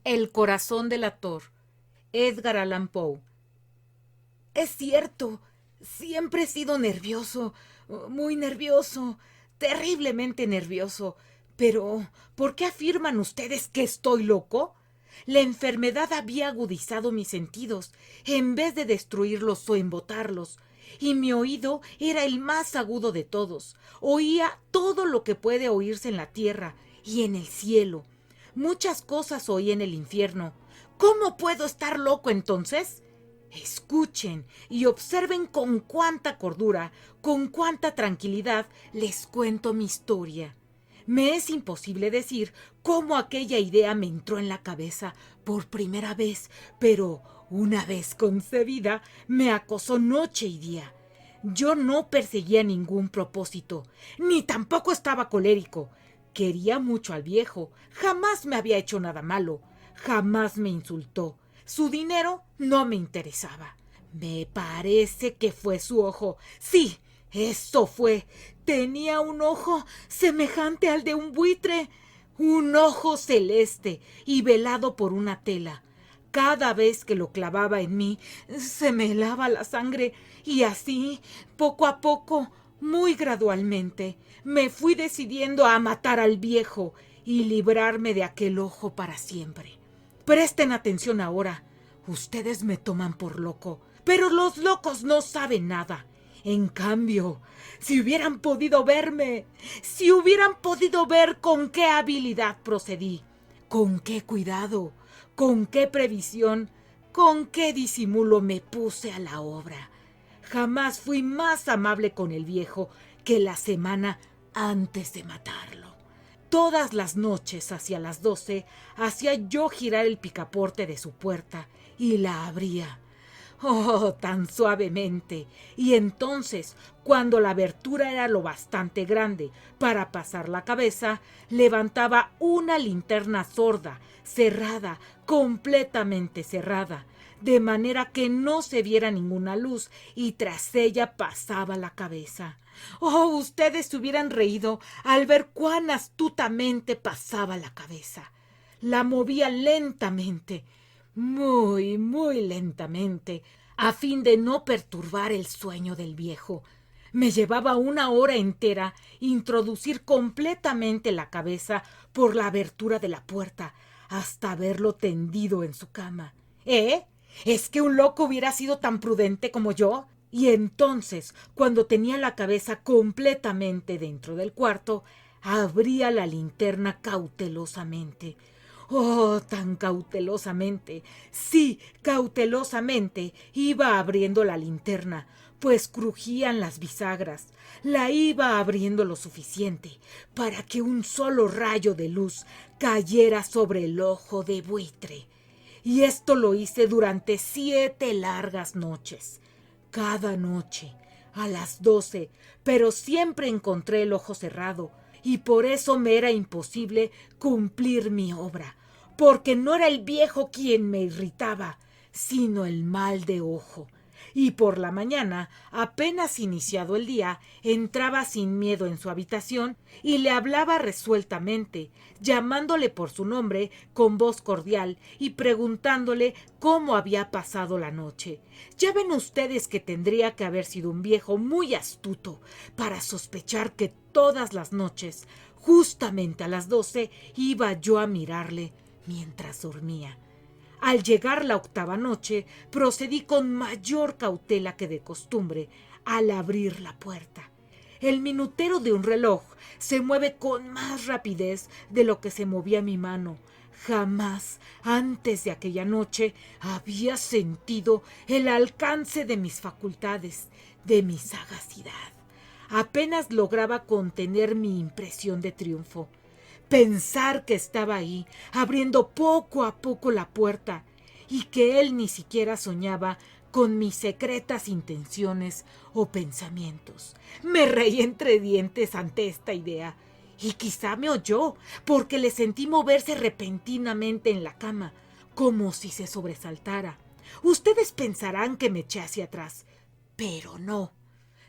El corazón del ator, Edgar Allan Poe. Es cierto, siempre he sido nervioso, muy nervioso, terriblemente nervioso. Pero, ¿por qué afirman ustedes que estoy loco? La enfermedad había agudizado mis sentidos, en vez de destruirlos o embotarlos, y mi oído era el más agudo de todos. Oía todo lo que puede oírse en la tierra y en el cielo. Muchas cosas oí en el infierno. ¿Cómo puedo estar loco entonces? Escuchen y observen con cuánta cordura, con cuánta tranquilidad les cuento mi historia. Me es imposible decir cómo aquella idea me entró en la cabeza por primera vez, pero una vez concebida me acosó noche y día. Yo no perseguía ningún propósito, ni tampoco estaba colérico. Quería mucho al viejo, jamás me había hecho nada malo, jamás me insultó. Su dinero no me interesaba. Me parece que fue su ojo. Sí, eso fue. Tenía un ojo semejante al de un buitre, un ojo celeste y velado por una tela. Cada vez que lo clavaba en mí, se me helaba la sangre y así, poco a poco, muy gradualmente, me fui decidiendo a matar al viejo y librarme de aquel ojo para siempre. Presten atención ahora. Ustedes me toman por loco, pero los locos no saben nada. En cambio, si hubieran podido verme, si hubieran podido ver con qué habilidad procedí, con qué cuidado, con qué previsión, con qué disimulo me puse a la obra. Jamás fui más amable con el viejo que la semana antes de matarlo. Todas las noches, hacia las 12, hacía yo girar el picaporte de su puerta y la abría. Oh, tan suavemente. Y entonces, cuando la abertura era lo bastante grande para pasar la cabeza, levantaba una linterna sorda, cerrada, completamente cerrada, de manera que no se viera ninguna luz, y tras ella pasaba la cabeza. Oh, ustedes se hubieran reído al ver cuán astutamente pasaba la cabeza. La movía lentamente, muy, muy lentamente, a fin de no perturbar el sueño del viejo. Me llevaba una hora entera introducir completamente la cabeza por la abertura de la puerta hasta verlo tendido en su cama. ¿Eh? ¿Es que un loco hubiera sido tan prudente como yo? Y entonces, cuando tenía la cabeza completamente dentro del cuarto, abría la linterna cautelosamente. Oh, tan cautelosamente. Sí, cautelosamente iba abriendo la linterna, pues crujían las bisagras. La iba abriendo lo suficiente para que un solo rayo de luz cayera sobre el ojo de buitre. Y esto lo hice durante 7 largas noches. Cada noche, a las 12, pero siempre encontré el ojo cerrado, y por eso me era imposible cumplir mi obra, porque no era el viejo quien me irritaba, sino el mal de ojo. Y por la mañana, apenas iniciado el día, entraba sin miedo en su habitación y le hablaba resueltamente, llamándole por su nombre con voz cordial y preguntándole cómo había pasado la noche. Ya ven ustedes que tendría que haber sido un viejo muy astuto para sospechar que todas las noches, justamente a las 12, iba yo a mirarle mientras dormía. Al llegar la octava noche, procedí con mayor cautela que de costumbre al abrir la puerta. El minutero de un reloj se mueve con más rapidez de lo que se movía mi mano. Jamás antes de aquella noche había sentido el alcance de mis facultades, de mi sagacidad. Apenas lograba contener mi impresión de triunfo. Pensar que estaba ahí, abriendo poco a poco la puerta, y que él ni siquiera soñaba con mis secretas intenciones o pensamientos. Me reí entre dientes ante esta idea, y quizá me oyó, porque le sentí moverse repentinamente en la cama, como si se sobresaltara. Ustedes pensarán que me eché hacia atrás, pero no.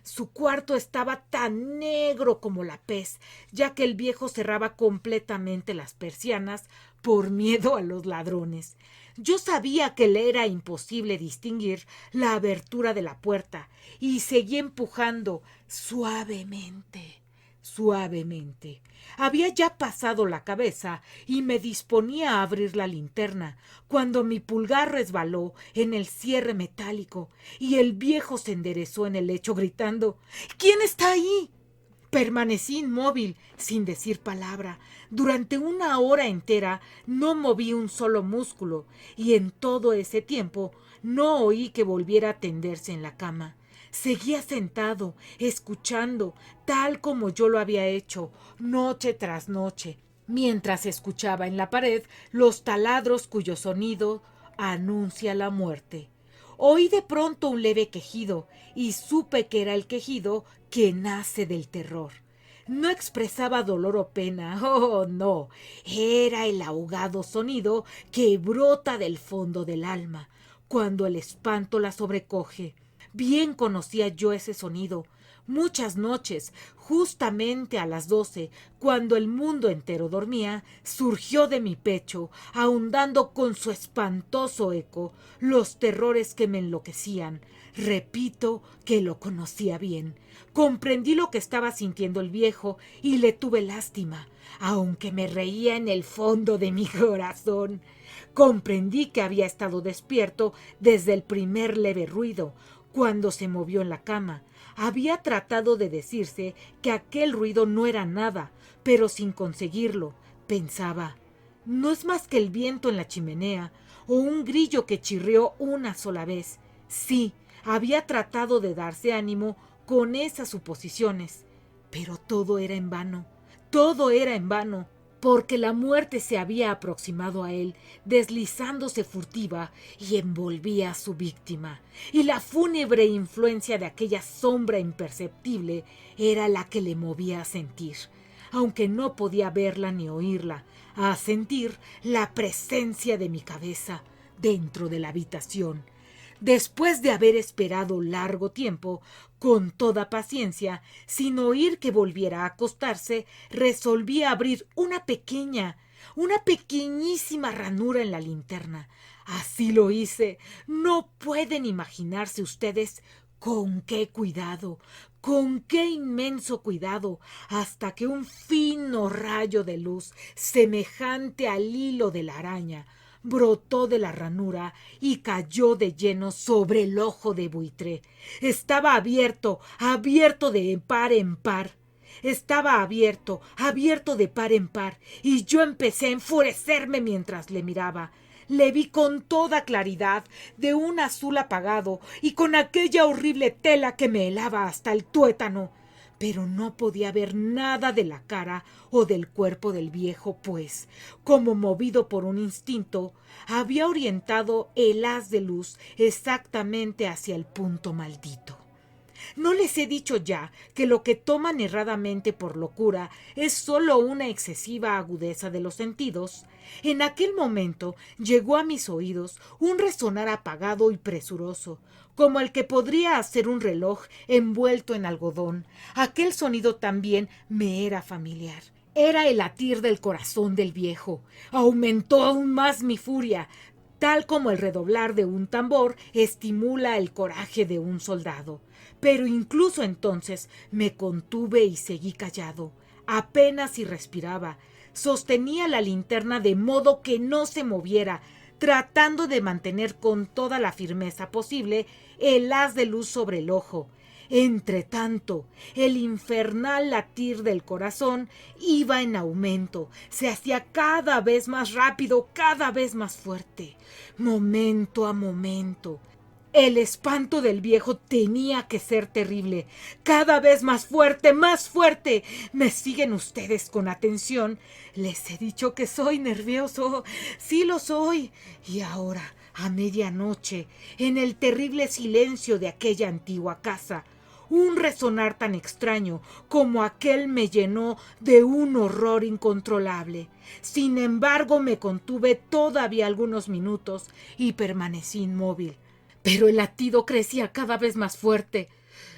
Su cuarto estaba tan negro como la pez, ya que el viejo cerraba completamente las persianas por miedo a los ladrones. Yo sabía que le era imposible distinguir la abertura de la puerta y seguí empujando suavemente, suavemente. Había ya pasado la cabeza y me disponía a abrir la linterna cuando mi pulgar resbaló en el cierre metálico y el viejo se enderezó en el lecho gritando: «¿Quién está ahí?». Permanecí inmóvil, sin decir palabra. Durante una hora entera no moví un solo músculo, y en todo ese tiempo no oí que volviera a tenderse en la cama. Seguía sentado, escuchando, tal como yo lo había hecho, noche tras noche, mientras escuchaba en la pared los taladros cuyo sonido anuncia la muerte. Oí de pronto un leve quejido y supe que era el quejido que nace del terror. No expresaba dolor o pena, oh no, era el ahogado sonido que brota del fondo del alma, cuando el espanto la sobrecoge. Bien conocía yo ese sonido. Muchas noches, justamente a las 12, cuando el mundo entero dormía, surgió de mi pecho, ahondando con su espantoso eco los terrores que me enloquecían. Repito que lo conocía bien. Comprendí lo que estaba sintiendo el viejo y le tuve lástima, aunque me reía en el fondo de mi corazón. Comprendí que había estado despierto desde el primer leve ruido, cuando se movió en la cama. Había tratado de decirse que aquel ruido no era nada, pero sin conseguirlo. Pensaba: no es más que el viento en la chimenea o un grillo que chirrió una sola vez. Sí, había tratado de darse ánimo con esas suposiciones, pero todo era en vano. Todo era en vano, porque la muerte se había aproximado a él, deslizándose furtiva, y envolvía a su víctima, y la fúnebre influencia de aquella sombra imperceptible era la que le movía a sentir, aunque no podía verla ni oírla, a sentir la presencia de mi cabeza dentro de la habitación. Después de haber esperado largo tiempo, con toda paciencia, sin oír que volviera a acostarse, resolví abrir una pequeñísima ranura en la linterna. Así lo hice. No pueden imaginarse ustedes con qué cuidado, con qué inmenso cuidado, hasta que un fino rayo de luz, semejante al hilo de la araña, brotó de la ranura y cayó de lleno sobre el ojo de buitre. Estaba abierto, abierto de par en par. Estaba abierto, abierto de par en par, y yo empecé a enfurecerme mientras le miraba. Le vi con toda claridad, de un azul apagado, y con aquella horrible tela que me helaba hasta el tuétano. Pero no podía ver nada de la cara o del cuerpo del viejo, pues, como movido por un instinto, había orientado el haz de luz exactamente hacia el punto maldito. ¿No les he dicho ya que lo que toman erradamente por locura es sólo una excesiva agudeza de los sentidos? En aquel momento llegó a mis oídos un resonar apagado y presuroso, como el que podría hacer un reloj envuelto en algodón. Aquel sonido también me era familiar. Era el latir del corazón del viejo. Aumentó aún más mi furia, tal como el redoblar de un tambor estimula el coraje de un soldado. Pero incluso entonces me contuve y seguí callado. Apenas si respiraba. Sostenía la linterna de modo que no se moviera, tratando de mantener con toda la firmeza posible el haz de luz sobre el ojo. Entretanto, el infernal latir del corazón iba en aumento, se hacía cada vez más rápido, cada vez más fuerte, momento a momento. El espanto del viejo tenía que ser terrible, cada vez más fuerte, más fuerte. ¿Me siguen ustedes con atención? Les he dicho que soy nervioso, sí lo soy. Y ahora, a medianoche, en el terrible silencio de aquella antigua casa, un resonar tan extraño como aquel me llenó de un horror incontrolable. Sin embargo, me contuve todavía algunos minutos y permanecí inmóvil. Pero el latido crecía cada vez más fuerte.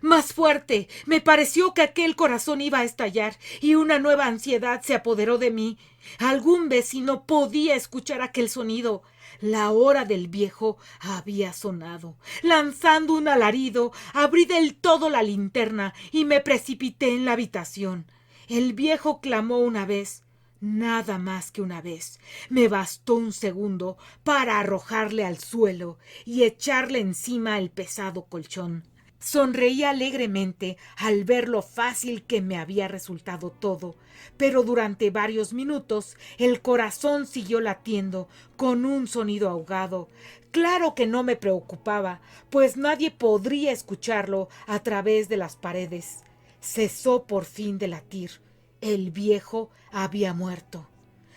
Más fuerte. Me pareció que aquel corazón iba a estallar y una nueva ansiedad se apoderó de mí. Algún vecino podía escuchar aquel sonido. La hora del viejo había sonado. Lanzando un alarido, abrí del todo la linterna y me precipité en la habitación. El viejo clamó una vez. Nada más que una vez. Me bastó un segundo para arrojarle al suelo y echarle encima el pesado colchón. Sonreí alegremente al ver lo fácil que me había resultado todo, pero durante varios minutos el corazón siguió latiendo con un sonido ahogado. Claro que no me preocupaba, pues nadie podría escucharlo a través de las paredes. Cesó por fin de latir. El viejo había muerto.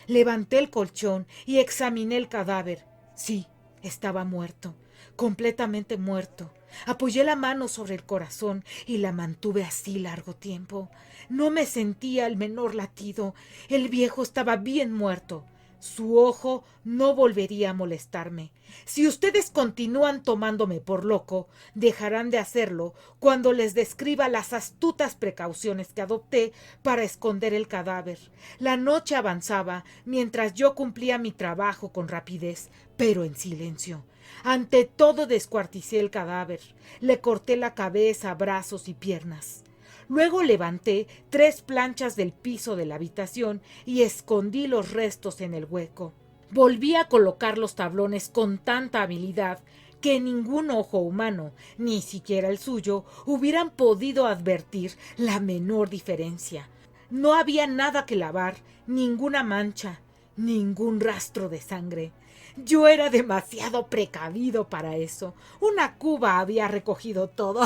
Levanté el colchón y examiné el cadáver. Sí, estaba muerto, completamente muerto. Apoyé la mano sobre el corazón y la mantuve así largo tiempo. No me sentía el menor latido. El viejo estaba bien muerto. Su ojo no volvería a molestarme. Si ustedes continúan tomándome por loco, dejarán de hacerlo cuando les describa las astutas precauciones que adopté para esconder el cadáver. La noche avanzaba mientras yo cumplía mi trabajo con rapidez, pero en silencio. Ante todo descuarticé el cadáver. Le corté la cabeza, brazos y piernas. Luego levanté 3 planchas del piso de la habitación y escondí los restos en el hueco. Volví a colocar los tablones con tanta habilidad que ningún ojo humano, ni siquiera el suyo, hubieran podido advertir la menor diferencia. No había nada que lavar, ninguna mancha, ningún rastro de sangre. Yo era demasiado precavido para eso. Una cuba había recogido todo.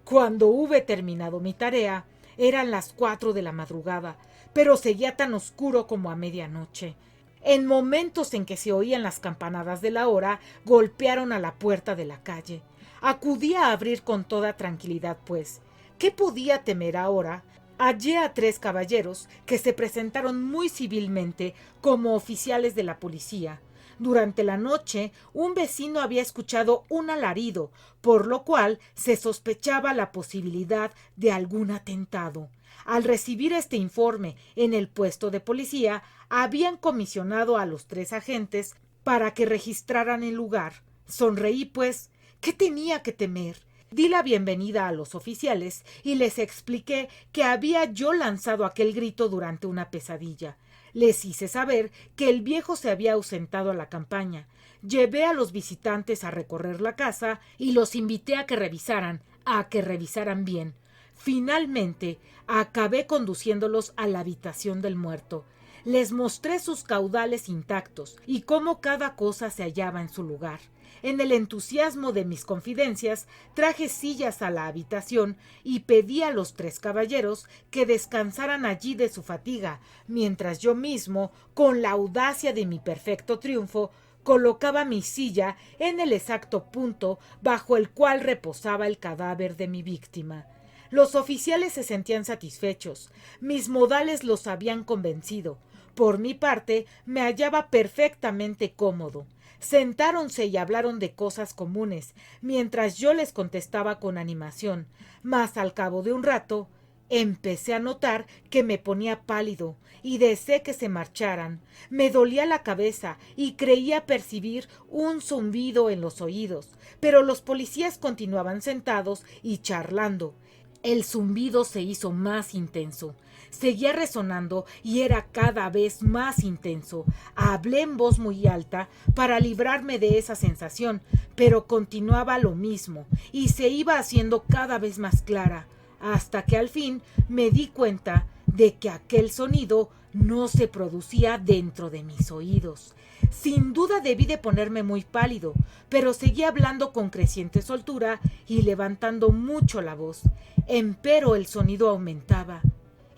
Cuando hube terminado mi tarea, eran las 4 de la madrugada, pero seguía tan oscuro como a medianoche. En momentos en que se oían las campanadas de la hora, golpearon a la puerta de la calle. Acudí a abrir con toda tranquilidad, pues. ¿Qué podía temer ahora? Hallé a 3 caballeros que se presentaron muy civilmente como oficiales de la policía. Durante la noche, un vecino había escuchado un alarido, por lo cual se sospechaba la posibilidad de algún atentado. Al recibir este informe en el puesto de policía, habían comisionado a los 3 agentes para que registraran el lugar. Sonreí, pues. ¿Qué tenía que temer? Di la bienvenida a los oficiales y les expliqué que había yo lanzado aquel grito durante una pesadilla. Les hice saber que el viejo se había ausentado a la campaña. Llevé a los visitantes a recorrer la casa y los invité a que revisaran bien. Finalmente, acabé conduciéndolos a la habitación del muerto. Les mostré sus caudales intactos y cómo cada cosa se hallaba en su lugar. En el entusiasmo de mis confidencias, traje sillas a la habitación y pedí a los 3 caballeros que descansaran allí de su fatiga, mientras yo mismo, con la audacia de mi perfecto triunfo, colocaba mi silla en el exacto punto bajo el cual reposaba el cadáver de mi víctima. Los oficiales se sentían satisfechos. Mis modales los habían convencido. Por mi parte, me hallaba perfectamente cómodo. Sentáronse y hablaron de cosas comunes, mientras yo les contestaba con animación, mas al cabo de un rato empecé a notar que me ponía pálido y deseé que se marcharan. Me dolía la cabeza y creía percibir un zumbido en los oídos, pero los policías continuaban sentados y charlando. El zumbido se hizo más intenso. Seguía resonando y era cada vez más intenso. Hablé en voz muy alta para librarme de esa sensación, pero continuaba lo mismo y se iba haciendo cada vez más clara, hasta que al fin me di cuenta de que aquel sonido no se producía dentro de mis oídos. Sin duda debí de ponerme muy pálido, pero seguí hablando con creciente soltura y levantando mucho la voz. Empero el sonido aumentaba.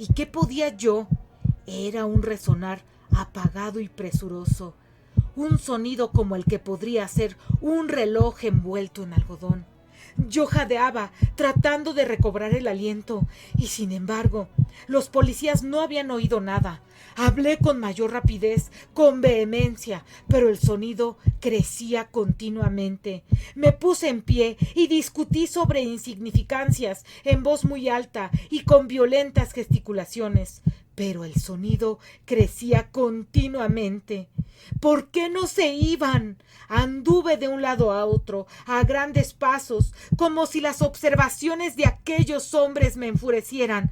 ¿Y qué podía yo? Era un resonar apagado y presuroso, un sonido como el que podría ser un reloj envuelto en algodón. Yo jadeaba, tratando de recobrar el aliento, y sin embargo, los policías no habían oído nada. Hablé con mayor rapidez, con vehemencia, pero el sonido crecía continuamente. Me puse en pie y discutí sobre insignificancias en voz muy alta y con violentas gesticulaciones. Pero el sonido crecía continuamente. ¿Por qué no se iban? Anduve de un lado a otro, a grandes pasos, como si las observaciones de aquellos hombres me enfurecieran.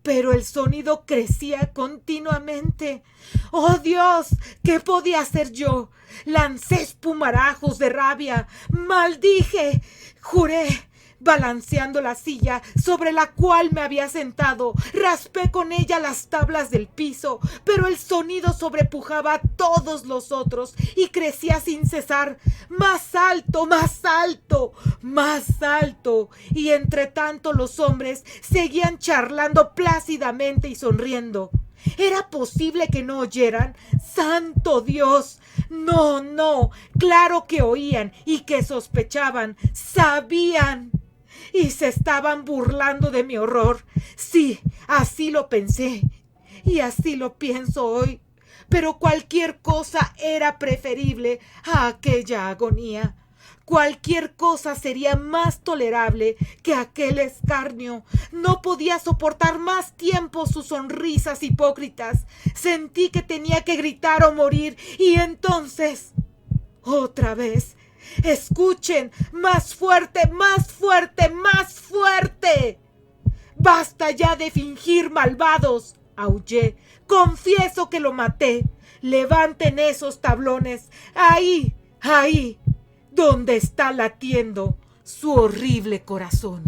Pero el sonido crecía continuamente. ¡Oh, Dios! ¿Qué podía hacer yo? Lancé espumarajos de rabia. ¡Maldije! Juré, balanceando la silla sobre la cual me había sentado. Raspé con ella las tablas del piso, pero el sonido sobrepujaba a todos los otros y crecía sin cesar. Más alto, más alto, más alto. Y entre tanto los hombres seguían charlando plácidamente y sonriendo. ¿Era posible que no oyeran? ¡Santo Dios! No, no, claro que oían y que sospechaban, sabían. Y se estaban burlando de mi horror. Sí, así lo pensé. Y así lo pienso hoy. Pero cualquier cosa era preferible a aquella agonía. Cualquier cosa sería más tolerable que aquel escarnio. No podía soportar más tiempo sus sonrisas hipócritas. Sentí que tenía que gritar o morir. Y entonces, otra vez, escuchen, más fuerte, más fuerte, más fuerte. Basta ya de fingir, malvados, aullé. Confieso que lo maté. Levanten esos tablones. Ahí, ahí, donde está latiendo su horrible corazón.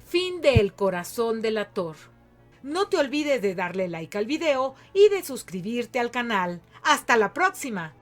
Fin de El corazón delator. No te olvides de darle like al video y de suscribirte al canal. ¡Hasta la próxima!